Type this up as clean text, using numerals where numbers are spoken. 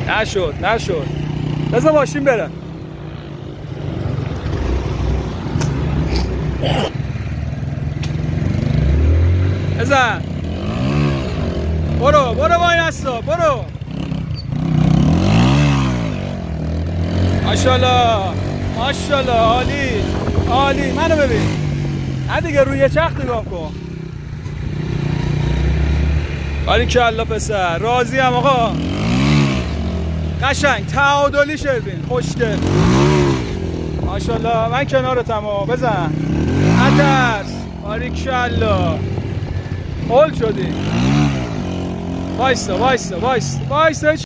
نشد بذار ماشین بره. بزن برو وای نستا برو. ماشاءالله عالی. منو ببین نه دیگه، روی چرخ نگاه کن. باریکلا پسر، راضی ام آقا. قشنگ تعادلی شدین، خوشگل ماشاءالله. من کنارتم ها، بزن نترس. باریکلا هول شدی. وایسا